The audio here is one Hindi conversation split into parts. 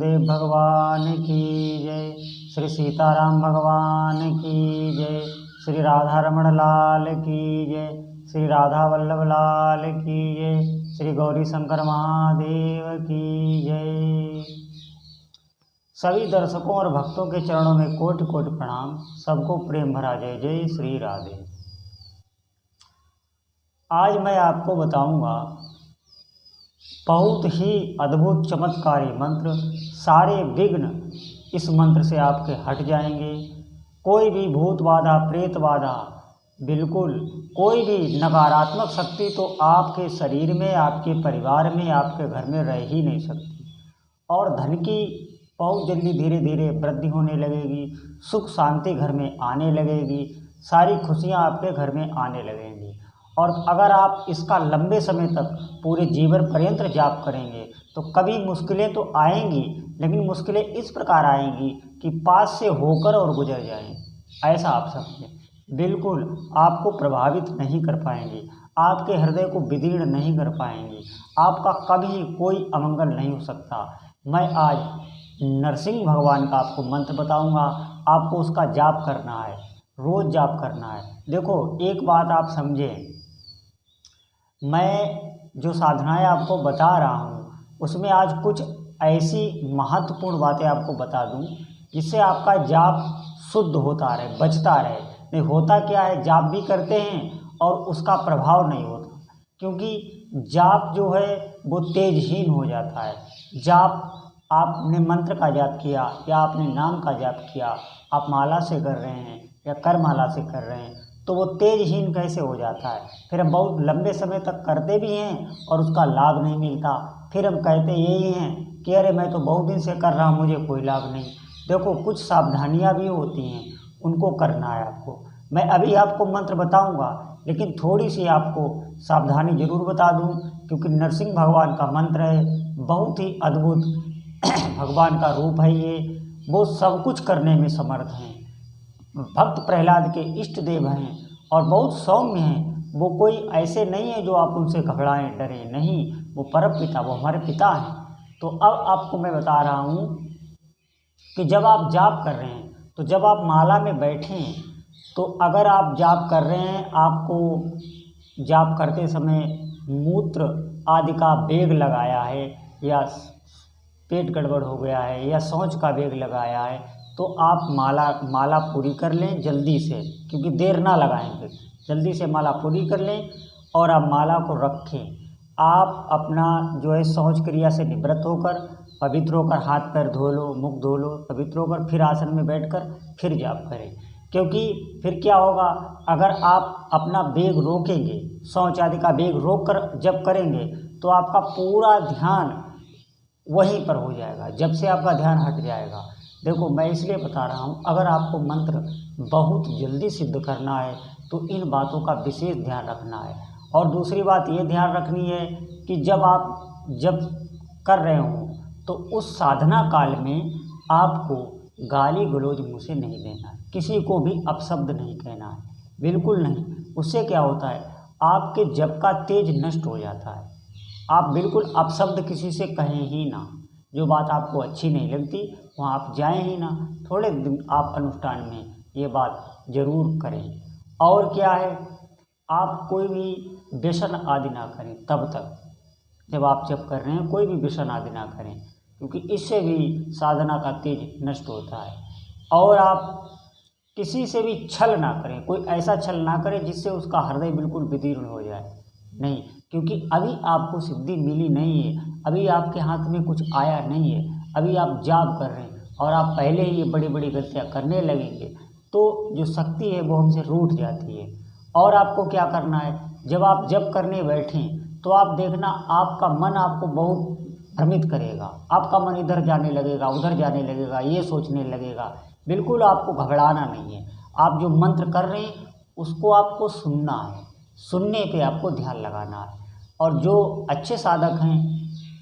गुरुदेव भगवान की जय। श्री सीताराम भगवान की जय। श्री राधा रमण लाल की जय। श्री राधा वल्लभ लाल की जय। श्री गौरी शंकर महादेव की जय। सभी दर्शकों और भक्तों के चरणों में कोटि कोटि प्रणाम। सबको प्रेम भरा जय जय श्री राधे। आज मैं आपको बताऊंगा बहुत ही अद्भुत चमत्कारी मंत्र। सारे विघ्न इस मंत्र से आपके हट जाएंगे। कोई भी भूत बाधा, प्रेत बाधा, बिल्कुल कोई भी नकारात्मक शक्ति तो आपके शरीर में, आपके परिवार में, आपके घर में रह ही नहीं सकती। और धन की बहुत जल्दी धीरे धीरे वृद्धि होने लगेगी। सुख शांति घर में आने लगेगी। सारी खुशियां आपके घर में आने लगेंगी। और अगर आप इसका लंबे समय तक पूरे जीवन पर्यंत जाप करेंगे तो कभी मुश्किलें तो आएंगी, लेकिन मुश्किलें इस प्रकार आएंगी कि पास से होकर और गुजर जाएं, ऐसा आप समझें। बिल्कुल आपको प्रभावित नहीं कर पाएंगी, आपके हृदय को विदीर्ण नहीं कर पाएंगी, आपका कभी कोई अमंगल नहीं हो सकता। मैं आज नरसिंह भगवान का आपको मंत्र बताऊंगा। आपको उसका जाप करना है, रोज़ जाप करना है। देखो एक बात आप समझें, मैं जो साधनाएं आपको बता रहा हूँ उसमें आज कुछ ऐसी महत्वपूर्ण बातें आपको बता दूँ जिससे आपका जाप शुद्ध होता रहे, बचता रहे। नहीं होता क्या है, जाप भी करते हैं और उसका प्रभाव नहीं होता, क्योंकि जाप जो है वो तेजहीन हो जाता है। जाप आपने मंत्र का जाप किया या आपने नाम का जाप किया, आप माला से कर रहे हैं या कर माला से कर रहे हैं, तो वो तेजहीन कैसे हो जाता है। फिर हम बहुत लंबे समय तक करते भी हैं और उसका लाभ नहीं मिलता। फिर हम कहते यही हैं कि अरे मैं तो बहुत दिन से कर रहा हूँ, मुझे कोई लाभ नहीं। देखो कुछ सावधानियाँ भी होती हैं, उनको करना है आपको। मैं अभी आपको मंत्र बताऊँगा, लेकिन थोड़ी सी आपको सावधानी जरूर बता दूँ, क्योंकि नरसिंह भगवान का मंत्र है, बहुत ही अद्भुत भगवान का रूप है ये। वो सब कुछ करने में समर्थ हैं। भक्त प्रहलाद के इष्ट देव हैं और बहुत सौम्य हैं। वो कोई ऐसे नहीं है जो आप उनसे घबराएं, डरें, नहीं। वो परम पिता, वो हमारे पिता हैं। तो अब आपको मैं बता रहा हूँ कि जब आप जाप कर रहे हैं, तो जब आप माला में बैठें, तो अगर आप जाप कर रहे हैं, आपको जाप करते समय मूत्र आदि का बेग लगाया है या पेट गड़बड़ हो गया है या शौच का बेग लगाया है, तो आप माला पूरी कर लें जल्दी से, क्योंकि देर ना लगाएं। फिर जल्दी से माला पूरी कर लें और आप माला को रखें। आप अपना जो है शौच क्रिया से निवृत्त होकर, पवित्र होकर, हाथ पैर धो लो, मुख धो लो, पवित्र होकर फिर आसन में बैठकर फिर जाप करें। क्योंकि फिर क्या होगा, अगर आप अपना बेग रोकेंगे, शौच आदि का बेग रोक कर जब करेंगे, तो आपका पूरा ध्यान वहीं पर हो जाएगा। जब से आपका ध्यान हट जाएगा। देखो मैं इसलिए बता रहा हूँ, अगर आपको मंत्र बहुत जल्दी सिद्ध करना है तो इन बातों का विशेष ध्यान रखना है। और दूसरी बात ये ध्यान रखनी है कि जब कर रहे हो तो उस साधना काल में आपको गाली गलौज मुँह से नहीं देना है, किसी को भी अपशब्द नहीं कहना है, बिल्कुल नहीं। उससे क्या होता है, आपके जप का तेज नष्ट हो जाता है। आप बिल्कुल अपशब्द किसी से कहें ही ना, जो बात आपको अच्छी नहीं लगती वहाँ आप जाएं ही ना। थोड़े दिन आप अनुष्ठान में ये बात जरूर करें। और क्या है, आप कोई भी व्यसन आदि ना करें तब तक, जब आप जप कर रहे हैं कोई भी व्यसन आदि ना करें, क्योंकि इससे भी साधना का तेज नष्ट होता है। और आप किसी से भी छल ना करें, कोई ऐसा छल ना करें जिससे उसका हृदय बिल्कुल विदीर्ण हो जाए, नहीं। क्योंकि अभी आपको सिद्धि मिली नहीं है, अभी आपके हाथ में कुछ आया नहीं है, अभी आप जाप कर रहे हैं और आप पहले ही ये बड़ी बड़ी गलतियाँ करने लगेंगे, तो जो शक्ति है वो हमसे रूठ जाती है। और आपको क्या करना है, जब आप जप करने बैठें तो आप देखना आपका मन आपको बहुत भ्रमित करेगा। आपका मन इधर जाने लगेगा, उधर जाने लगेगा, ये सोचने लगेगा। बिल्कुल आपको घबराना नहीं है। आप जो मंत्र कर रहे हैं उसको आपको सुनना है, सुनने पे आपको ध्यान लगाना है। और जो अच्छे साधक हैं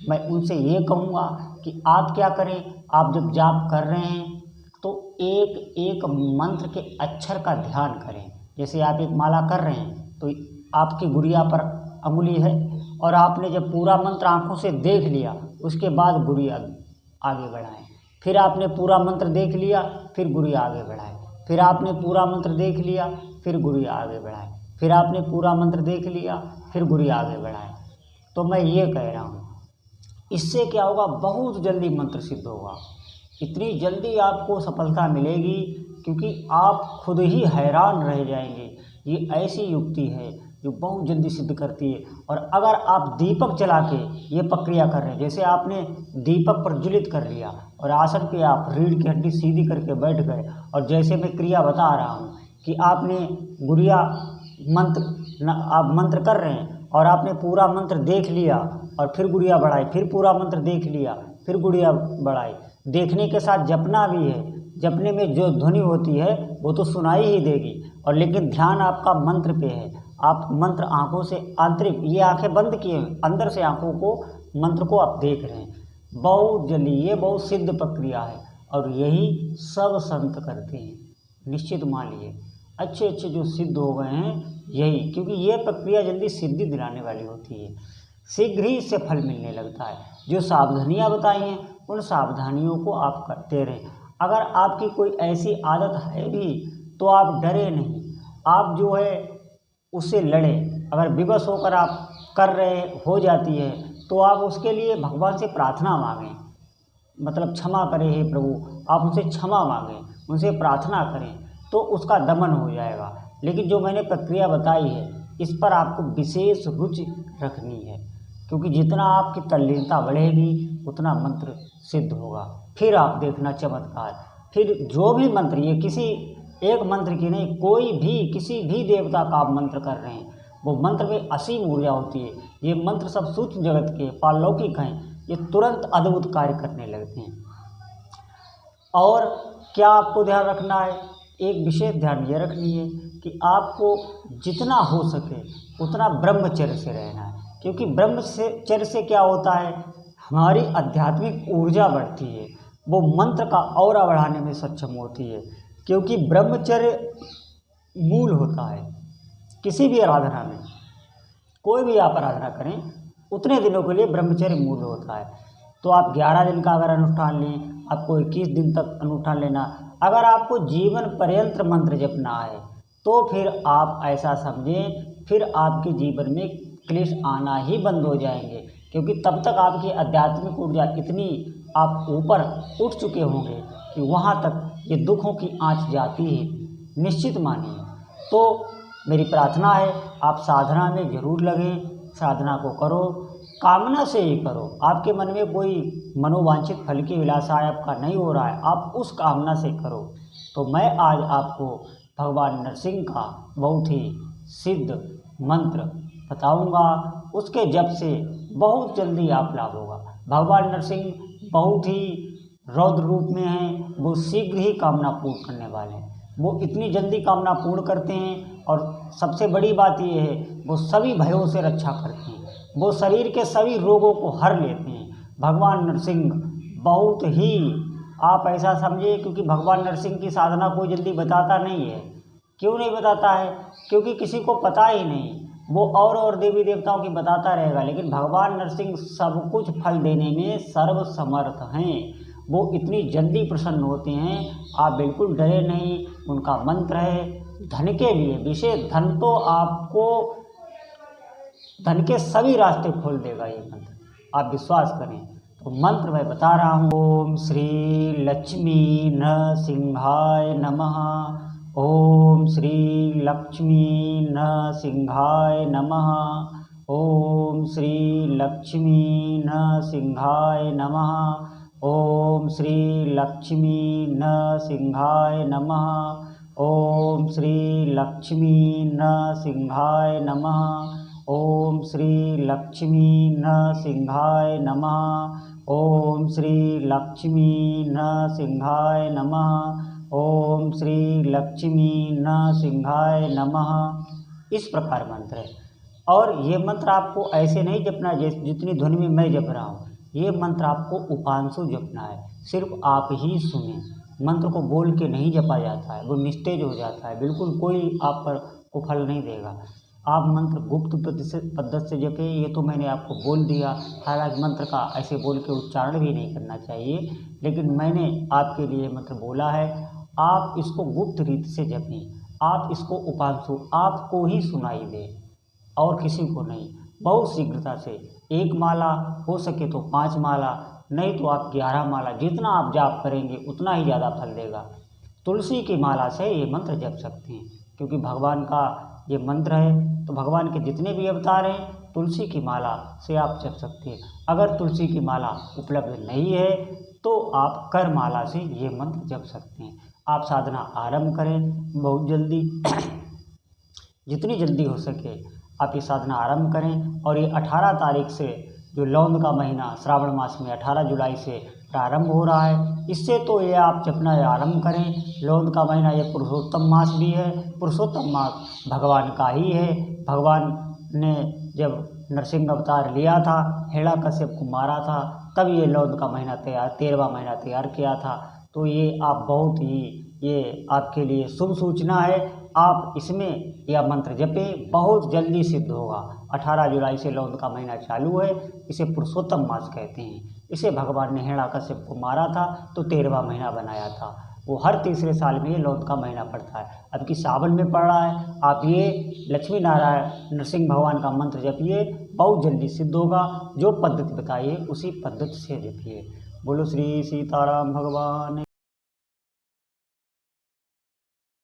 मैं उनसे ये कहूँगा कि आप क्या करें, आप जब जाप कर रहे हैं तो एक एक मंत्र के अक्षर का ध्यान करें। जैसे आप एक माला कर रहे हैं तो आपकी गुड़िया पर अंगुली है और आपने जब पूरा मंत्र आँखों से देख लिया उसके बाद गुड़िया आगे बढ़ाएं। फिर आपने पूरा मंत्र देख लिया, फिर गुरुया आगे बढ़ाएं। फिर आपने पूरा मंत्र देख लिया, फिर गुरुया आगे बढ़ाएं। फिर आपने पूरा मंत्र देख लिया, फिर गुरुया आगे बढ़ाएं। तो मैं ये कह रहा हूँ, इससे क्या होगा, बहुत जल्दी मंत्र सिद्ध होगा। इतनी जल्दी आपको सफलता मिलेगी क्योंकि आप खुद ही हैरान रह जाएंगे। ये ऐसी युक्ति है जो बहुत जल्दी सिद्ध करती है। और अगर आप दीपक जला के ये प्रक्रिया कर रहे हैं, जैसे आपने दीपक प्रज्वलित कर लिया और आसन पे आप रीढ़ की हड्डी सीधी करके बैठ गए, और जैसे मैं क्रिया बता रहा हूँ कि आपने गुरुया मंत्र आप मंत्र कर रहे हैं और आपने पूरा मंत्र देख लिया और फिर गुरुया बढ़ाई, फिर पूरा मंत्र देख लिया, फिर गुरुया बढ़ाई। देखने के साथ जपना भी है। जपने में जो ध्वनि होती है वो तो सुनाई ही देगी, और लेकिन ध्यान आपका मंत्र पे है। आप मंत्र आंखों से आंतरिक, ये आंखें बंद किए अंदर से आंखों को मंत्र को आप देख रहे हैं। बहुत जल्दी, ये बहुत सिद्ध प्रक्रिया है और यही सब संत करते हैं। निश्चित मान लीजिए अच्छे अच्छे जो सिद्ध हो गए हैं यही, क्योंकि ये प्रक्रिया जल्दी सिद्धि दिलाने वाली होती है। शीघ्र ही इससे फल मिलने लगता है। जो सावधानियाँ बताई हैं उन सावधानियों को आप करते रहें। अगर आपकी कोई ऐसी आदत है भी तो आप डरे नहीं, आप जो है उससे लड़ें। अगर विवश होकर आप कर रहे हो जाती है तो आप उसके लिए भगवान से प्रार्थना मांगें, मतलब क्षमा करें हे प्रभु, आप उनसे क्षमा मांगें, उनसे प्रार्थना करें तो उसका दमन हो जाएगा। लेकिन जो मैंने प्रक्रिया बताई है इस पर आपको विशेष रुचि रखनी है, क्योंकि जितना आपकी तल्लीनता बढ़ेगी उतना मंत्र सिद्ध होगा। फिर आप देखना चमत्कार। फिर जो भी मंत्र, ये किसी एक मंत्र की नहीं, कोई भी किसी भी देवता का आप मंत्र कर रहे हैं, वो मंत्र में असीम ऊर्जा होती है। ये मंत्र सब सूक्ष्म जगत के पारलौकिक हैं, ये तुरंत अद्भुत कार्य करने लगते हैं। और क्या आपको ध्यान रखना है, एक विशेष ध्यान ये रखनी है कि आपको जितना हो सके उतना ब्रह्मचर्य से रहना है। क्योंकि ब्रह्मचर्य से क्या होता है, हमारी आध्यात्मिक ऊर्जा बढ़ती है, वो मंत्र का औरा बढ़ाने में सक्षम होती है। क्योंकि ब्रह्मचर्य मूल होता है किसी भी आराधना में। कोई भी आप आराधना करें उतने दिनों के लिए ब्रह्मचर्य मूल होता है। तो आप 11 दिन का अगर अनुष्ठान लें, आपको 21 दिन तक अनुष्ठान लेना। अगर आपको जीवन पर्यंत मंत्र जपना है तो फिर आप ऐसा समझें, फिर आपके जीवन में क्लेश आना ही बंद हो जाएंगे। क्योंकि तब तक आपकी आध्यात्मिक ऊर्जा इतनी आप ऊपर उठ चुके होंगे कि वहाँ तक ये दुखों की आंच जाती है। निश्चित मानिए। तो मेरी प्रार्थना है आप साधना में जरूर लगें, साधना को करो, कामना से ही करो। आपके मन में कोई मनोवांछित फल की विलासा आपका नहीं हो रहा है, आप उस कामना से करो। तो मैं आज आपको भगवान नरसिंह का बहुत ही सिद्ध मंत्र बताऊंगा, उसके जप से बहुत जल्दी आप लाभ होगा। भगवान नरसिंह बहुत ही रौद्र रूप में हैं, वो शीघ्र ही कामना पूर्ण करने वाले हैं। वो इतनी जल्दी कामना पूर्ण करते हैं और सबसे बड़ी बात ये है वो सभी भयों से रक्षा करते हैं, वो शरीर के सभी रोगों को हर लेते हैं। भगवान नरसिंह बहुत ही, आप ऐसा समझिए, क्योंकि भगवान नरसिंह की साधना कोई जल्दी बताता नहीं है। क्यों नहीं बताता है? क्योंकि किसी को पता ही नहीं। वो और देवी देवताओं की बताता रहेगा, लेकिन भगवान नरसिंह सब कुछ फल देने में सर्वसमर्थ हैं। वो इतनी जल्दी प्रसन्न होते हैं, आप बिल्कुल डरे नहीं। उनका मंत्र है धन के लिए विशेष, धन तो आपको, धन के सभी रास्ते खोल देगा ये मंत्र, आप विश्वास करें। तो मंत्र मैं बता रहा हूँ। ओम श्री लक्ष्मी नरसिंहाय नमः। ओम श्री लक्ष्मी नरसिंहाय नमः। ओम श्री लक्ष्मी नरसिंहाय नमः। ओम श्री लक्ष्मी नरसिंहाय नमः। ओम श्री लक्ष्मी नरसिंहाय नमः। ओम श्री लक्ष्मी नरसिंहाय नमः। ओम श्री लक्ष्मी नरसिंहाय नमः। ओम श्री लक्ष्मी नरसिंहाय नमः। इस प्रकार मंत्र है। और ये मंत्र आपको ऐसे नहीं जपना जितनी ध्वनि में मैं जप रहा हूँ, ये मंत्र आपको उपांशु जपना है। सिर्फ आप ही सुने, मंत्र को बोल के नहीं जपा जाता है, वो निस्तेज हो जाता है, बिल्कुल कोई आप पर को फल नहीं देगा। आप मंत्र गुप्त पद्धति से जपें, ये तो मैंने आपको बोल दिया। हालांकि मंत्र का ऐसे बोल के उच्चारण भी नहीं करना चाहिए, लेकिन मैंने आपके लिए मंत्र बोला है, आप इसको गुप्त रीति से जपें। आप इसको उपांशु आपको ही सुनाई दे और किसी को नहीं। बहुत शीघ्रता से 1 माला, हो सके तो 5 माला, नहीं तो आप 11 माला, जितना आप जाप करेंगे उतना ही ज़्यादा फल देगा। तुलसी की माला से ये मंत्र जप सकते हैं, क्योंकि भगवान का ये मंत्र है, तो भगवान के जितने भी अवतार हैं तुलसी की माला से आप जप सकते हैं। अगर तुलसी की माला उपलब्ध नहीं है तो आप कर माला से ये मंत्र जप सकते हैं। आप साधना आरंभ करें बहुत जल्दी जितनी जल्दी हो सके आप ये साधना आरंभ करें। और ये 18 तारीख से, जो लौंद का महीना श्रावण मास में 18 जुलाई से प्रारंभ हो रहा है, इससे तो ये आप जपना आरंभ करें। लौंद का महीना ये पुरुषोत्तम मास भी है। पुरुषोत्तम मास भगवान का ही है। भगवान ने जब नरसिंह अवतार लिया था, हिरण्यकश्यप को मारा था, तब ये लौंद का महीना 13वां महीना तैयार किया था। तो ये आप बहुत ही, ये आपके लिए शुभ सूचना है। आप इसमें यह मंत्र जपें, बहुत जल्दी सिद्ध होगा। 18 जुलाई से लौंद का महीना चालू है। इसे पुरुषोत्तम मास कहते हैं। इसे भगवान ने हिरण्यकश्यप को मारा था तो 13वां महीना बनाया था। वो हर तीसरे साल में ये लौंद का महीना पड़ता है। अब की सावन में पड़ रहा है। आप ये लक्ष्मी नारायण नरसिंह भगवान का मंत्र जपिए, बहुत जल्दी सिद्ध होगा। जो पद्धति बताइए उसी पद्धति से जपिए। बोलो श्री सीताराम भगवान।